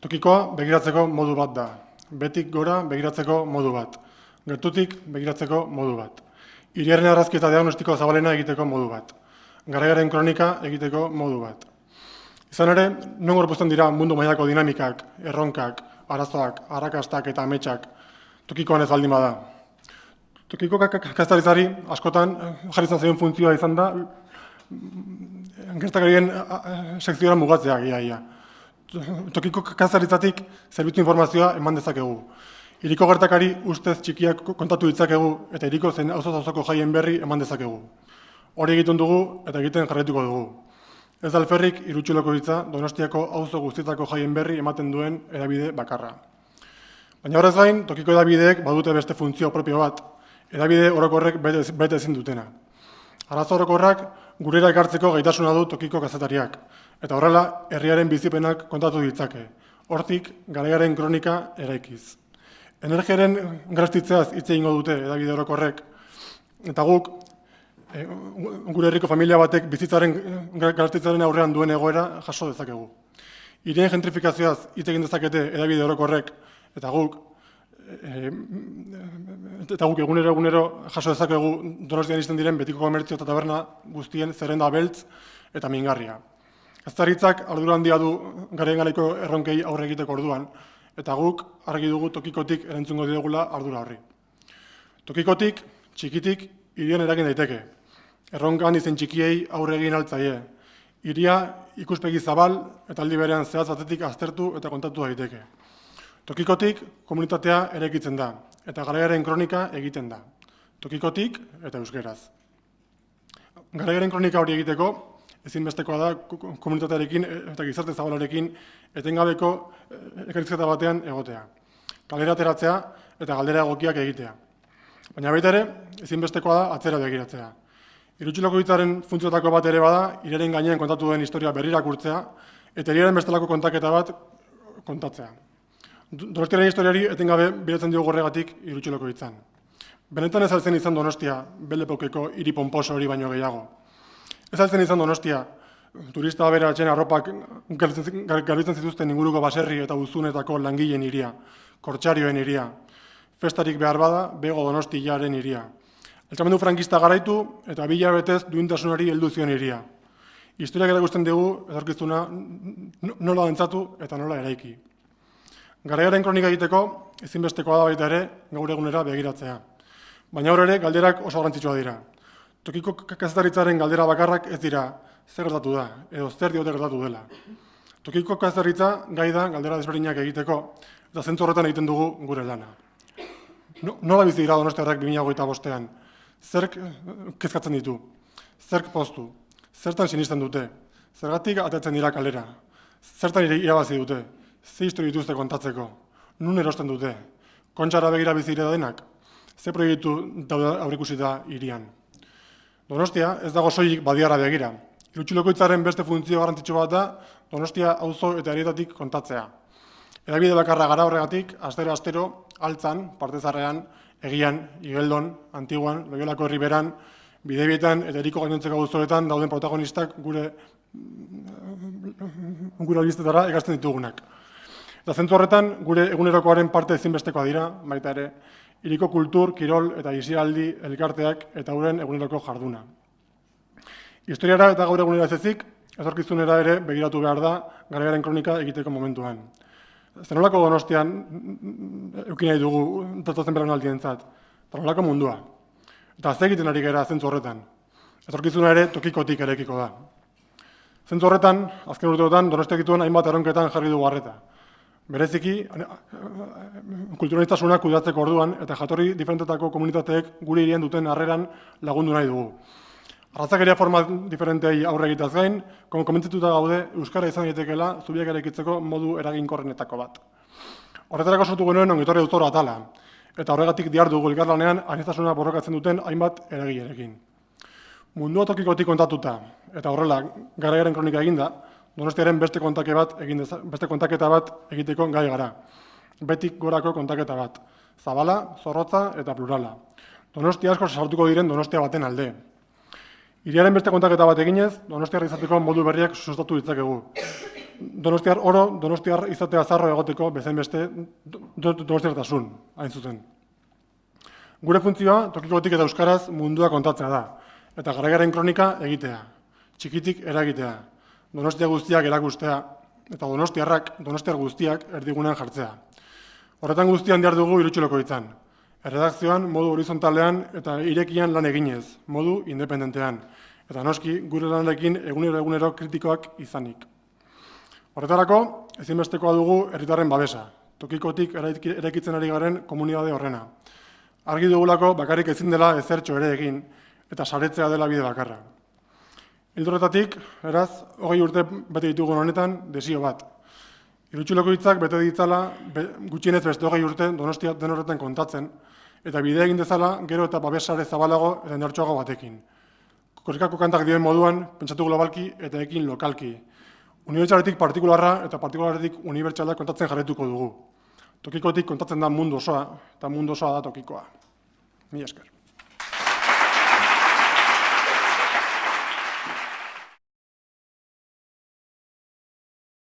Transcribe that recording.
Tokikoa begiratzeko modu bat da. Betik gora begiratzeko modu bat. Gertutik begiratzeko modu bat. Hiriaren argazki eta diagnostiko zabalena egiteko modu bat. Garaiaren kronika egiteko modu bat. Izan ere, non gorpuzten dira mundu mailako dinamikak, erronkak, arazoak, arrakastak eta ametsak tokikoan ez baldin bada. Tokiko kaztaritzari askotan jarri izan zaion funtzioa izan da gertakarien sekzioa mugatzea ia. Tokiko kaztaritzatik zerbitzu informazioa eman dezakegu. Hiriko gertakari ustez txikiak kontatu ditzakegu eta hiriko zein auzo-auzoko jaien berri eman dezakegu. Hori egiten dugu eta egiten jarraituko dugu. Ez da alferrik Irutxuloko hitza Donostiako auzo guztietako jaien berri ematen duen hedabide bakarra. Baina horrez gain, tokiko hedabideek badute beste funtzio propio bat, hedabide orokorrek bete ezin dutena. Arazo orokorrak gurera ekartzeko gaitasuna du tokiko kazetariak, eta horrela herriaren bizipenak kontatu ditzake, hortik garaiaren kronika eraikiz. Energiaren garastitzeaz hitz egingo dute hedabide orokorrek, eta guk gure herriko familia batek bizitzaren garastitzaren aurrean duen egoera jaso dezakegu. Hirien gentrifikazioaz hitz egin dezakete hedabide orokorrek, eta guk egunero jaso dezakegu Donostian izten diren betiko komertzio eta taberna guztien zerrenda beltz eta mingarria. Kaztaritzak ardura handia du garaien garaiko erronkei aurre egiteko orduan, eta guk argi dugu tokikotik erantzungo diogula ardura horri. Tokikotik, txikitik, hirien eragin daiteke. Erronkan izen txikiei aurre egin altzaie. Hiria ikuspegi zabal eta aldi berean zehatz batetik aztertu eta kontatu daiteke. Tokikotik komunitatea eraikitzen da, eta garaiaren kronika egiten da. Tokikotik eta euskeraz. Garaiaren kronika hori egiteko, ezinbestekoa da komunitatearekin eta gizarte zabalarekin etengabeko elkarrizketa batean egotea. Kalera ateratzea eta galdera egokiak egitea. Baina baita ere, ezinbestekoa da atzera begiratzea. Irutxuloko hitzaren funtzioetako bat ere bada, hiriaren gainean kontatu duen historia berrirakurtzea, eta hiriaren bestelako kontaketa bat kontatzea. Donostiaren historiari etengabe biratzen diogu horregatik Irutxuloko hitzan. Benetan ez altzen izan Donostia, belepokeko hiri ponposo hori baino gehiago. Ez altzen izan Donostia, turista aberatsen arropak garbitzen zituzten inguruko baserri eta uzunetako langileen hiria, kortxarioen hiria, festarik behar bada, bego Donostiaren hiria. Altxamendu frankista garaitu eta 2 hilabetez duintasunari heldu zion hiria. Historiak erakusten dugu etorkizuna nola dantzatu eta nola eraiki. Garaiaren kronika egiteko ezinbestekoa da baita ere gaur egunera begiratzea. Baina hor ere galderak oso garrantzitsua dira. Tokiko kazetaritzaren galdera bakarrak ez dira zer gertatu da edo zer diote gertatu dela. Tokiko kazetaritza gai da galdera desberdinak egiteko eta zentzu horretan egiten dugu gure lana. Nola bizi dira donostiarrak 2025ean? Zerk kezkatzen ditu? Zerk poztu? Zertan sinisten dute? Zergatik atatzen dira kalera? Zertan irabazi dute? Ze historia dituzte kontatzeko? Nun erosten dute? Kontxara begira bizi dira denak? Ze proiektu daude aurreikusita hirian? Donostia ez dago soilik badiara begira. Irutxuloko hitzaren beste funtzio garrantzitsu bat da Donostia auzo eta hirietatik kontatzea. Hedabide bakarra gara horregatik, astero, Altzan, Partezarrean, Egian, Igeldon, Antiguan, Loiolako Herriberan, Bidebietan eta herriko gainontzeko auzoetan dauden protagonistak gure albistetara egazten ditugunak. Eta zentzu horretan, gure egunerokoaren parte ezinbestekoa dira, baita ere, hiriko kultur, kirol eta isialdi elkarteak eta euren eguneroko jarduna. Historiara eta gaur egunera ez ezik, etorkizunera ere begiratu behar da garaiaren kronika egiteko momentuan. Zenolako Donostian eukin nahi dugu datozen belaunaldientzat, eta nolako mundua. Eta ze egiten ari gara zentzu horretan. Etorkizuna ere tokikotik erekiko da. Zentzu horretan, azken urteotan, Donostiak dituen hainbat erronketan jarri dugu harreta. Bereziki, kulturalistasunak kudeatzeko orduan eta jatorri diferentetako komunitateek gure hirien duten harreran lagundu nahi dugu. Arratzakeria forma diferentei aurre egitaz gain, komentzituta gaude euskara izan daitekeela zubiak eraikitzeko modu eraginkorrenetako bat. Horretarako sortu genuen ongitorri auzoro atala, eta horregatik dihardugu elkarlanean aniztasuna borrokatzen duten hainbat eragilerekin. Mundua tokikotik kontatuta, eta horrela garaiaren kronika eginda, Donostiaren beste kontaketa bat egiteko gai gara. Betik gorako kontaketa bat. Zabala, zorrotza eta plurala. Donostia asko sartuko diren Donostia baten alde. Hiriaren beste kontaketa bat eginez, Donostiarra izateko modu berriak sustatu ditzakegu. donostiar oro, donostiar izatea zarro egoteko bezain beste donostiartasun, hain zuzen. Gure funtzioa tokikotik eta euskaraz mundua kontatzea da, eta garaiaren kronika egitea, txikitik eragitea, donostia guztiak erakustea, eta donostiar guztiak erdigunean jartzea. Horretan guztian behar dugu Irutsulekoitzan, erredakzioan modu horizontalean eta irekian lan eginez, modu independentean, eta noski gure lanarekin egunero kritikoak izanik. Horretarako, ezinbestekoa dugu herritarren babesa, tokikotik eraikitzen ari garen komunitate horrena. Argi dugulako bakarrik ezin dela ezertxo ere egin, eta saretzea dela bide bakarra. Ildo horretatik, beraz, 20 urte bete ditugun honetan, desio bat. Irutsulekoitzak bete ditzala gutxienez beste 20 urte Donostia den horretan kontatzen, eta bidea egin dezala gero eta babesare zabalago eta indartsuago batekin. Korrikako kantak dioen moduan, pentsatu globalki eta ekin lokalki. Unibertsaletik partikularra eta partikularetik unibertsalak kontatzen jarretuko dugu. Tokikotik kontatzen da mundu osoa, eta mundu osoa da tokikoa. Mila esker.